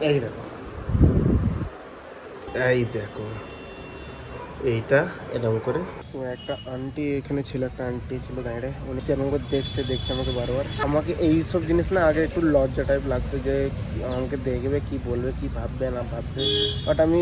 এই দেখো, এই দেখো এইটা এরকম করে। তো একটা আন্টি এখানে ছিল, একটা আন্টি ছিল দাঁড়িয়ে, উনি আমাকে দেখছে আমাকে বারবার। আমাকে এইসব জিনিস না আগে একটু লজ্জা টাইপ লাগতো যে আমাকে দেখবে, কি বলবে, কি ভাববে না ভাববে, বাট আমি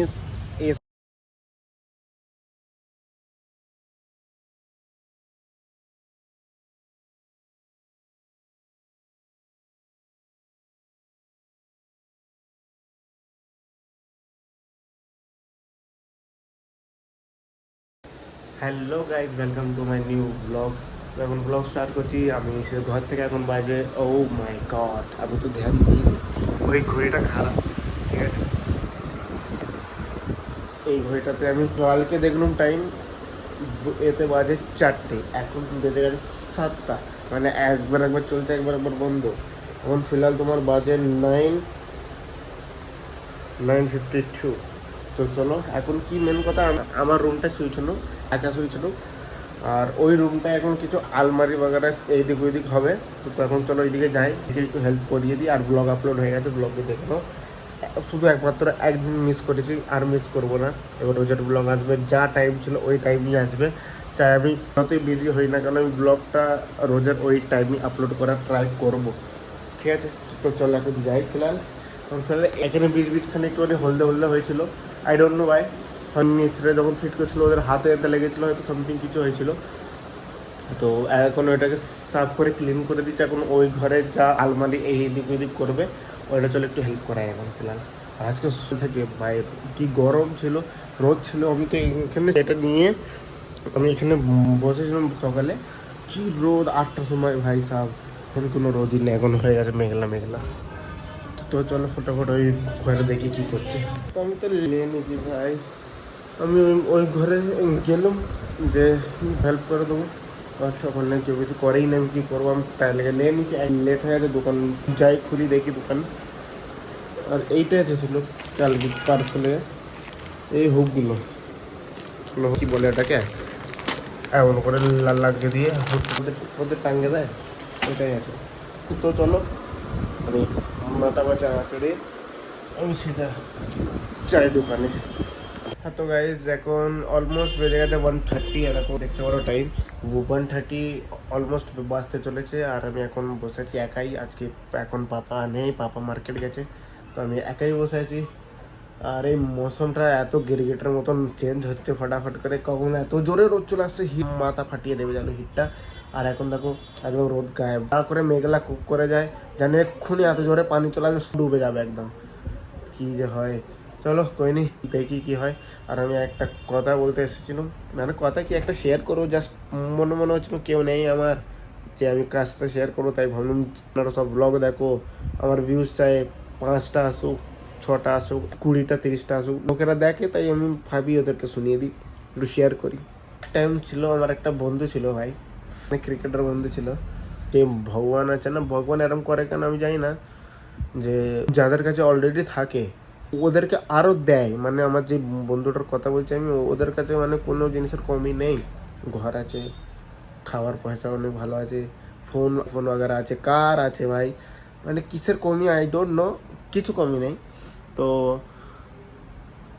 hello guys, welcome to my new blog. তো এখন ব্লগ স্টার্ট করছি আমি সে ঘর থেকে। এখন বাজে, ও মাই গড, আমি তো ধ্যান দিইনি, ওই ঘড়িটা খারাপ, ঠিক আছে। এই ঘড়িটাতে আমি কালকে দেখলাম টাইম, এতে বাজে 4টে, এখন বেজে গেছে 7টা, মানে একবার একবার চলছে, একবার একবার বন্ধ। এখন ফিলহাল তোমার বাজে 9:52। তো চলো এখন কি মেন কথা, আমার রুমটা শুয়েছিল, একা শুয়েছিল, আর ওই রুমটা এখন কিছু আলমারি বাগারা এইদিক ওইদিক হবে। তো এখন চলো ওইদিকে যাই, একটু হেল্প করিয়ে দিই। আর ব্লগ আপলোড হয়ে গেছে, ব্লগে দেখো। শুধু একমাত্র একদিন মিস করেছি, আর মিস করবো না। এবার রোজার ব্লগ আসবে, যা টাইম ছিল ওই টাইমই আসবে, চাই আমি যতই বিজি হই না কেন, আমি ব্লগটা রোজার ওই টাইমই আপলোড করার ট্রাই করবো, ঠিক আছে। তো চলো এখন যাই। ফিলহাল এখানে বীজ একটুখানি হলদে হলদে হয়েছিল, আই ডোন্ট নো ওয়াই। নিচে যখন ফিট করছিল ওদের হাতে হাতে লেগেছিলো, হয়তো সামথিং কিছু হয়েছিল। তো এখন ওইটাকে সাফ করে ক্লিন করে দিচ্ছে। এখন ওই ঘরে যা আলমারি এই দিক ওই দিক করবে, ওইটা চলে একটু হেল্প করাই এখন ফিলহাল। আর আজকে থেকে বাইরে কি গরম ছিল, রোদ ছিল। আমি তো এখানে এটা নিয়ে আমি এখানে বসেছিলাম সকালে, কি রোদ 8টার সময়, ভাই সাহেব। এখন কোনো রোদই নেই, এখন হয়ে গেছে মেঘলা মেঘলা। তো চলো ফটাফট ওই ঘরে দেখি কী করছে। তো আমি তো নিয়ে নিয়েছি ভাই, আমি ওই ঘরে গেলাম যে হেল্প করে দেবো, আর ওখানে কেউ কিছু করেই না, আমি কী করবো। আমি তাই লেগে নিয়ে নিয়েছি, লেট হয়ে গেছে, দোকান যাই খুলি দেখি দোকান। আর এইটা এসেছিলো কালকে পার্সেলে, এই হুকগুলো কী বলে এটাকে, এমন করে লাল লাগিয়ে দিয়ে হুক ওদের টাঙ্গে দেয়, ওইটাই আছে। তো চলো আমি মাথা বাজা চড়ে আমি সিধা চাই দোকানে। হ্যাঁ তো গাইজ, এখন অলমোস্ট বেজে গেছে 1:30, এরকম দেখতে পারো টাইম 1:30 অলমোস্ট বাজতে চলেছে। আর আমি এখন বসে আছি একাই আজকে, এখন পাপা নেই, পাপা মার্কেট গেছে, তো আমি একাই বসে আছি। আর এই মৌসুমটা এত গিরগিটের মতন চেঞ্জ হচ্ছে ফটাফট করে, কখন এত জোরে রোদ চলে আসছে, হিট মাথা ফাটিয়ে দেবে যেন হিটটা। আর এখন দেখো একদম রোদ গায়েব, তা করে মেঘলা খুব করে যায়, যেন এক্ষুনি এত জোরে পানি চলে আসবে, ডুবে যাবে একদম। কী যে হয়, চলো কইনি দেখি কি হয়। আর আমি একটা কথা বলতে এসেছিলাম, মানে কথা কি একটা শেয়ার করবো, জাস্ট মনে মনে হচ্ছিল কেউ নেই আমার, যে আমি কাজটা শেয়ার করবো, তাই ভাবলাম আপনারা সব ব্লগ দেখো, আমার ভিউজ চাই 5টা আসুক, 6টা আসুক, 20টা 30টা আসুক, লোকেরা দেখে, তাই আমি ভাবি ওদেরকে শুনিয়ে দিই, একটু শেয়ার করি। টাইম ছিল আমার একটা বন্ধু ছিল ভাই, মানে ক্রিকেটার বন্ধু ছিল, যে ভগবান আছে না, ভগবান এরম করে কেন আমি জানি না, যে যাদের কাছে অলরেডি থাকে ওদেরকে আরও দেয়। মানে আমার যে বন্ধুটার কথা বলছি আমি, ওদের কাছে মানে কোনো জিনিসের কমি নেই, ঘর আছে, খাওয়ার পয়সা অনেক ভালো আছে, ফোন ফোন वगैरह আছে, কার আছে ভাই, মানে কিসের কমি আই ডোন্ট নো, কিছু কমি নেই। তো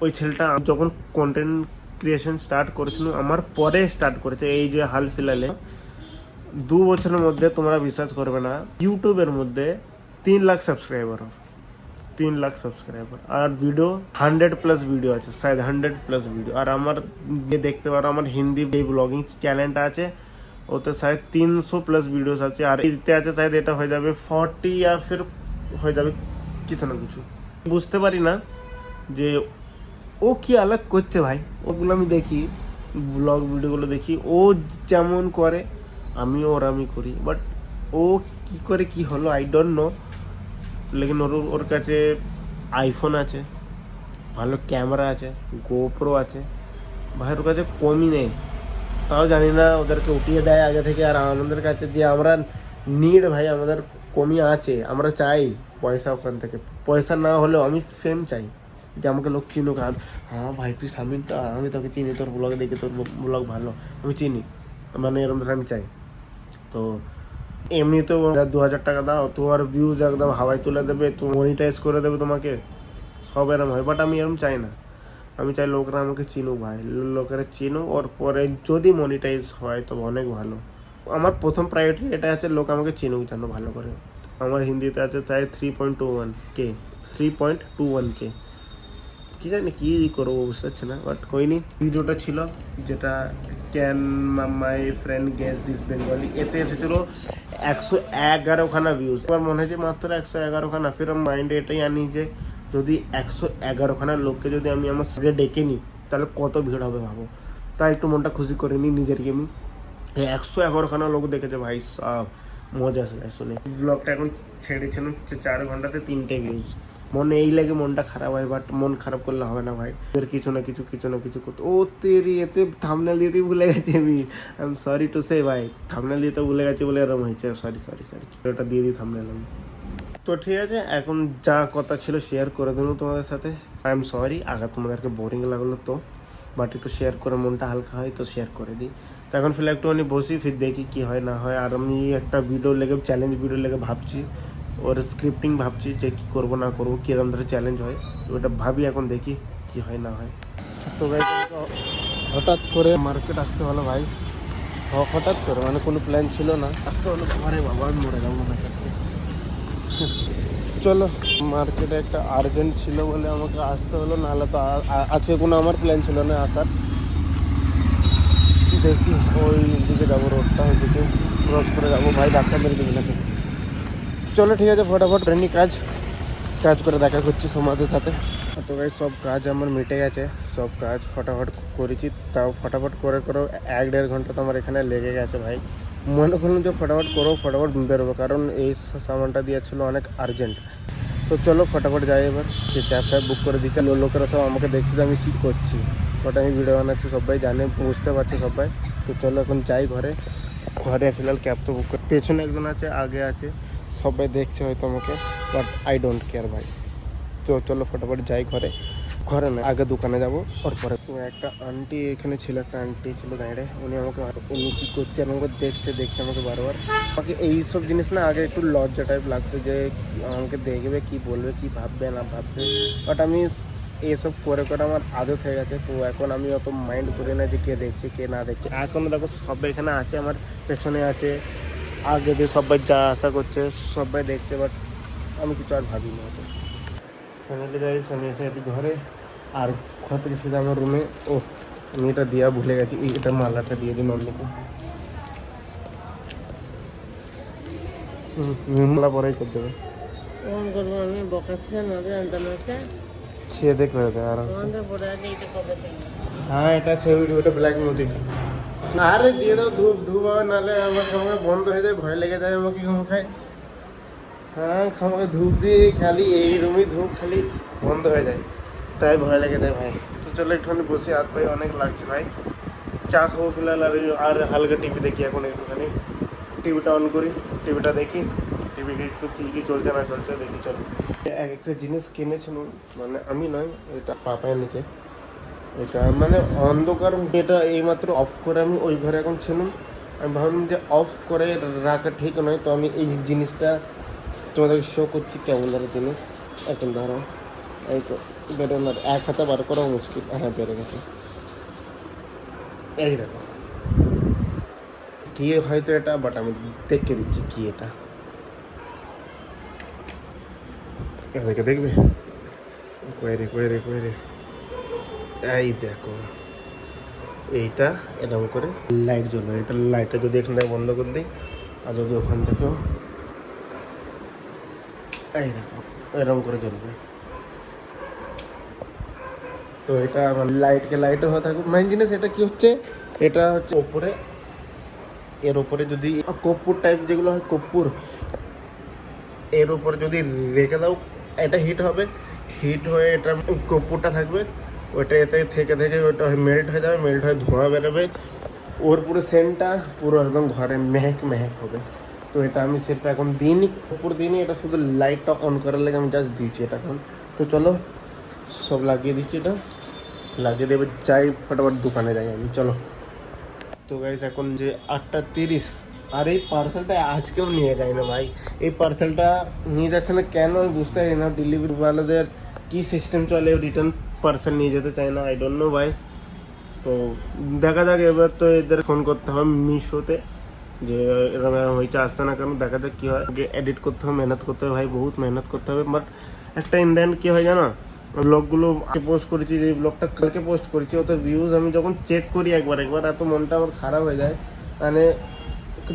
ওই ছেলেটা যখন কন্টেন্ট ক্রিয়েশন স্টার্ট করেছিল আমার পরে স্টার্ট করেছে, এই যে হাল ফিলহালে 2 বছরের মধ্যে, তোমরা বিশ্বাস করবে না, ইউটিউবের মধ্যে 3 লাখ সাবস্ক্রাইবার, 3 লাখ সাবস্ক্রাইবার, আর ভিডিও 100+ ভিডিও আছে, শায়দ 100+ ভিডিও। আর আমার যে দেখতে পারো আমার হিন্দি এই ব্লগিং চ্যানেলটা আছে, ওতে শায়দ 300+ ভিডিওস আছে। আর এতে আছে শায়দ এটা হয়ে যাবে 40, या फिर হয়ে যাবে কিছু না কিছু, বুঝতে পারি না যে ও কি আলাগ করছে ভাই। ওগুলো আমি দেখি, ব্লগ ভিডিওগুলো দেখি, ও যেমন করে আমিও ওরামি করি, বাট ও কি করে কি হলো আই ডোন্ট নো। লেকিন ওর কাছে আইফোন আছে, ভালো ক্যামেরা আছে, গোপ্রো আছে, ভাইয়ের কাছে কমই নেই। তাও জানি না ওদেরকে উঠিয়ে দেয় আগে থেকে। আর আমাদের কাছে যে আমরা নিড ভাই, আমাদের কমই আছে, আমরা চাই পয়সা ওখান থেকে, পয়সা না হলেও আমি ফেম চাই, যে আমাকে লোক চিনুক, আর হ্যাঁ ভাই তুই সামিন তো, আমি তোকে চিনি, তোর ব্লগে দেখি তোর ব্লগ ভালো, আমি চিনি, মানে এরকম আমি চাই। তো এমনিতেও 2,000 টাকা দাও, তোমার ভিউজ একদম হাওয়ায় তুলে দেবে, তো মনিটাইজ করে দেবে তোমাকে, সব এরম হয়, বাট আমি এরম চাই না। আমি চাই লোকরা আমাকে চিনুক ভাই, লোকেরা চিনুক, ওর পরে যদি মনিটাইজ হয় তবে অনেক ভালো। আমার প্রথম প্রায়োরিটি এটা আছে, লোক আমাকে চিনুক যেন ভালো করে। আমার হিন্দিতে আছে তাই 3.21K, 3.21K। কী জানি কী করবো বুঝতে পারছি না, বাট হয়নি। ভিডিওটা ছিল যেটা can my friend guess this Bengali, এতে এসেছিলো 111খানা ভিউজ। এবার মনে হয়েছে মাত্র 111খানা, ফির মাইন্ডে এটাই আনি যে যদি 111খানা লোককে যদি আমি আমার সঙ্গে ডেকে নিই তাহলে কত ভিড় হবে ভাবো। তাই একটু মনটা খুশি করে নিই নিজেরকে আমি। 111খানা লোক দেখেছে ভাই সব, মজা আসে শুনে। ব্লগটা এখন ছেড়েছিলাম 4 ঘন্টাতে 3টে ভিউজ। মনে এই লাগে মনটা খারাপ হয়, বাট মন খারাপ করলে হবে না ভাই, এর কিছু না কিছু করতে। ও তেরি, এতে থাম্বনেল দিতে ভুলে গেছি আমি। I am sorry to say ভাই, থাম্বনেল দিতে ভুলে গেছি বলে এরকম হয়েছে। সরি, ওটা দিয়ে দিই থাম্বনেল আমি। তো ঠিক আছে, এখন যা কথা ছিল শেয়ার করে দেবো তোমাদের সাথে। আই এম সরি আগে তোমাদেরকে বোরিং লাগলো তো, বাট একটু শেয়ার করে মনটা হালকা হয় তো শেয়ার করে দিই। তো এখন ফিলহাল একটুখানি বসি, ফির দেখি কী হয় না হয়। আর আমি একটা ভিডিও লেগে চ্যালেঞ্জ ভিডিও লেগে ভাবছি, ওর স্ক্রিপ্টিং ভাবছি যে কী করবো না করবো, কীরকম ধরে চ্যালেঞ্জ হয় ওটা ভাবি, এখন দেখি কী হয় না হয়। তো ভাই হঠাৎ করে মার্কেট আসতে হলো ভাই, হঠাৎ করে, মানে কোনো প্ল্যান ছিল না, আসতে হলো। ঘরে বাবা আমি মরে যাবো মনে হচ্ছে আজকে। চলো, মার্কেটে একটা আর্জেন্ট ছিল বলে আমাকে আসতে হলো, নাহলে তো আজকে কোনো আমার প্ল্যান ছিল না আসার। দেখি ওই দিকে যাবো, রোডটা ওইদিকে ক্রস করে যাবো ভাই, ডাক্তার মেরে দেবে নাকি। চলো ঠিক আছে, ফটাফট রেনি কাজ করে দেখা করছি সমাজের সাথে। তো ভাই সব কাজ আমার মিটে গেছে, সব কাজ ফটাফট করেছি, তাও ফটাফট করে 1-1.5 ঘন্টা তো আমার এখানে লেগে গেছে ভাই। মনে করলাম যে ফটাফট বেরোবো, কারণ এই সামানটা দিয়েছিলো অনেক আর্জেন্ট। তো চলো ফটাফট যাই এবার, যে ক্যাব বুক করে দিচ্ছে। লোকেরা সব আমাকে দেখছে যে আমি কী করছি, ওটা আমি ভিডিও বানাচ্ছি, সবাই জানে, বুঝতে পারছে সবাই। তো চলো এখন যাই ঘরে ফিলহাল ক্যাব তো বুক করে, পেছনে একজন আছে, আগে আছে, সবাই দেখছে হয়তো আমাকে, বাট আই ডোন্ট কেয়ার ভাই। তো চলো ফটাফট যাই ঘরে না, আগে দোকানে যাবো ওর পরে। তো একটা আন্টি এখানে ছিল, একটা আন্টি ছিল দাঁড়িয়ে, উনি কী করছে আমাকে দেখছে আমাকে বারবার। আমাকে এইসব জিনিস না আগে একটু লজ্জা টাইপ লাগতো, যে আমাকে দেখবে কি বলবে, কি ভাববে না ভাববে, বাট আমি এইসব করে আমার আদত হয়ে গেছে। তো এখন আমি অত মাইন্ড করি না যে কে দেখছে কে না দেখছে। এখন দেখো সবাই এখানে আছে, আমার পেছনে আছে, আগে দিয়ে সবাই যা আশা করছে সবাই দেখছে, বাট আমি কিছু আর ভাবি না। তো ফাইনালি গাইস আমি এসে গেছি ঘরে, আর ঘর থেকে সিধা আমার রুমে। ও আমি এটা দেওয়া ভুলে গেছি, এটা মালাটা দিয়ে দিই মাম্মিকে। মালা পরেই করে দেবে, ছেদে করে দেবে আরামসে। হ্যাঁ এটা সেই ওটা ব্ল্যাক মোতিটা। আরে দিয়ে দাও, ধূপ হবে, নাহলে আমাকে বন্ধ হয়ে যায়, ভয় লেগে যায় আমাকে খাই। হ্যাঁ আমাকে ধূপ দিয়ে খালি এই রুমে ধূপ খালি বন্ধ হয়ে যায়, তাই ভয় লেগে যায় ভাই। তো চলো একটুখানি বসে, হাত পায়ে অনেক লাগছে ভাই, চা খাবো ফিলহাল। আর হালকা টিভি দেখি, এখন একটুখানি টিভিটা অন করি, টিভিটা দেখি, টিভি একটু কী চলছে না চলছে দেখি। চলো একটা জিনিস কিনেছিলাম, মানে আমি নয়, এটা পাপায় নিচে, এটা মানে অন্ধকার, এটা এইমাত্র অফ করে আমি ওই ঘরে এখন ছিলাম। আমি ভাবলাম যে অফ করে রাখা ঠিক নয়, তো আমি এই জিনিসটা তোমাদেরকে শো করছি কেমন ধরো জিনিস। এখন ধরো এই তো বেরোনোর, এক হাতে বার করাও মুশকিল। হ্যাঁ বেরো গেছে, এই দেখো কি হয়তো এটা, বাট আমি দেখে দিচ্ছি কি এটা। দেখে দেখবে, কয়ে রে এই দেখো, এইটা এরকম করে লাইট জ্বলবে। এটা লাইটটা যদি এখান থেকে বন্ধ করে দিই, আর যদি ওখান থেকেও, এই দেখো এরকম করে জ্বলবে। তো এটা আমার লাইটও হয়ে থাকবে। মেন জিনিস এটা কি হচ্ছে, এটা হচ্ছে ওপরে, এর ওপরে যদি কর্পূর টাইপ যেগুলো হয় কর্পূর, এর উপরে যদি রেখে দাও এটা হিট হবে, হিট হয়ে এটা কর্পূরটা থাকবে, ওইটা এতে থেকে ওইটা মেল্ট হয়ে যাবে, মেল্ট হয়ে ধোঁয়া বেরোবে, ওর পুরো সেন্টটা পুরো একদম ঘরে মেহেক হবে। তো এটা আমি সির্ফ এখন দিনই কর্পূর দিনই, এটা শুধু লাইটটা অন করার লাগে আমি জাস্ট দিচ্ছি এটা এখন। তো চলো সব লাগিয়ে দিচ্ছি, এটা লাগিয়ে দেবে, যাই ফটাফট দোকানে যাই আমি। চলো তো গাইস এখন যে 8:30, আর এই পার্সেলটা আজকেও নিয়ে যায় না ভাই। এই পার্সেলটা নিয়ে যাচ্ছে না কেন আমি বুঝতে পারি না। ডেলিভারি ওয়ালাদের কী সিস্টেম চলে, রিটার্ন পার্সেল নিয়ে যেতে চায় না, আই ডোন্ট নো ভাই। তো দেখা যাক, এবার তো এদের ফোন করতে হবে মিশোতে যে এরকম এরকম হয়েছে, আসছে না কেন, দেখা যাক কী হয়। এডিট করতে হবে, মেহনত করতে হবে ভাই, বহুত মেহনত করতে হবে। বাট একটা ইন দ্য এন্ড কী হয় জানো, ব্লগগুলো পোস্ট করেছি, যে ব্লগটা কালকে পোস্ট করেছি, ওতে ভিউজ আমি যখন চেক করি একবার এত মনটা আমার খারাপ হয়ে যায়। মানে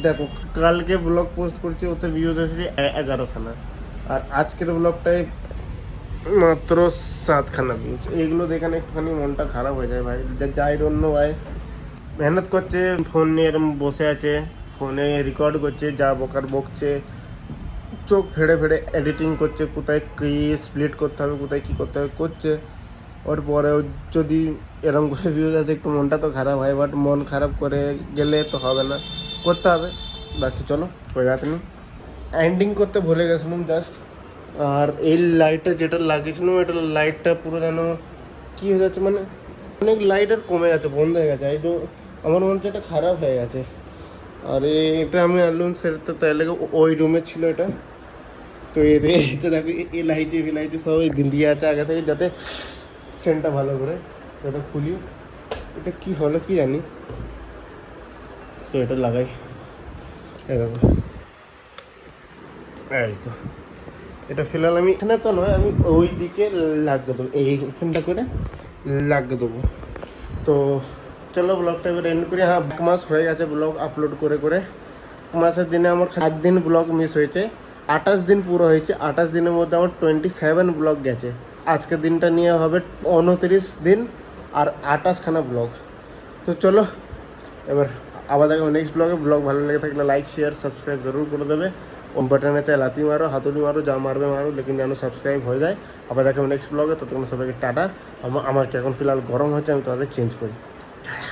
দেখো, কালকে ব্লগ পোস্ট করছি, ওতে ভিউজ এসেছে 11খানা, আর আজকের ব্লগটায় মাত্র 7খানা ভিউজ। এইগুলো দেখে না একটুখানি মনটা খারাপ হয়ে যায় ভাই। যাই ডোন্ট নো ভাই, মেহনত করছে, ফোন নিয়ে এরকম বসে আছে, ফোনে রেকর্ড করছে, যা বকার বকছে, চোখ ফেড়ে ফেড়ে এডিটিং করছে, কোথায় কী স্প্লিট করতে হবে, কোথায় কী করতে হবে করছে। ওর পরেও যদি এরকম করে ভিউজ আছে, একটু মনটা তো খারাপ হয়। বাট মন খারাপ করে গেলে তো হবে না, করতে হবে। বাকি চলো, কোই বাত নেই। এন্ডিং করতে ভুলে গেছিলাম জাস্ট। আর এই লাইটটা যেটা লাগিয়েছিলাম, এটা লাইটটা পুরো যেন কী হয়ে যাচ্ছে, মানে অনেক লাইট আর কমে গেছে, বন্ধ হয়ে গেছে। এই তো আমার মনে হচ্ছে এটা খারাপ হয়ে গেছে। আর এটা আমি আনলাম সেটা তাই লাগে, ওই রুমে ছিল এটা। তো এতে দেখো এলাইচি ফেলাইচি সব দিয়ে আছে আগে থেকে, যাতে সেন্টটা ভালো করে। তো এটা খুলি, এটা কী হলো কি জানি। তো এটা লাগাই, দেখো এই তো। এটা ফিলহাল আমি এখানে তো নয়, আমি ওই দিকে লাগিয়ে দেবো, এইখানটা করে লাগিয়ে দেবো। তো চলো ব্লগটা এবার এন্ড করি। হ্যাঁ, 1 মাস হয়ে গেছে ব্লগ আপলোড করে করে। 1 মাসের দিনে আমার 7 দিন ব্লগ মিস হয়েছে, 28 দিন পুরো হয়েছে। 28 দিনের মধ্যে আমার 27 ব্লগ গেছে। আজকের দিনটা নিয়ে হবে 29 দিন আর 28খানা ব্লগ। তো চলো এবার আবার দেখো নেক্সট ব্লগে। ব্লগ ভালো লেগে থাকলে লাইক শেয়ার সাবস্ক্রাইব জরুর করে দেবে। বাটনে চাই লাথি মারো, হাতুড়ি মারো, যা মারবে মারো, লেকিন যেন সাবস্ক্রাইব হয়ে যায়। আবার দেখো নেক্সট ব্লগে। ততক্ষণ সবাইকে টাটা। আমাকে এখন ফিলহাল গরম হচ্ছে, আমি তাহলে চেঞ্জ করি। টাটা।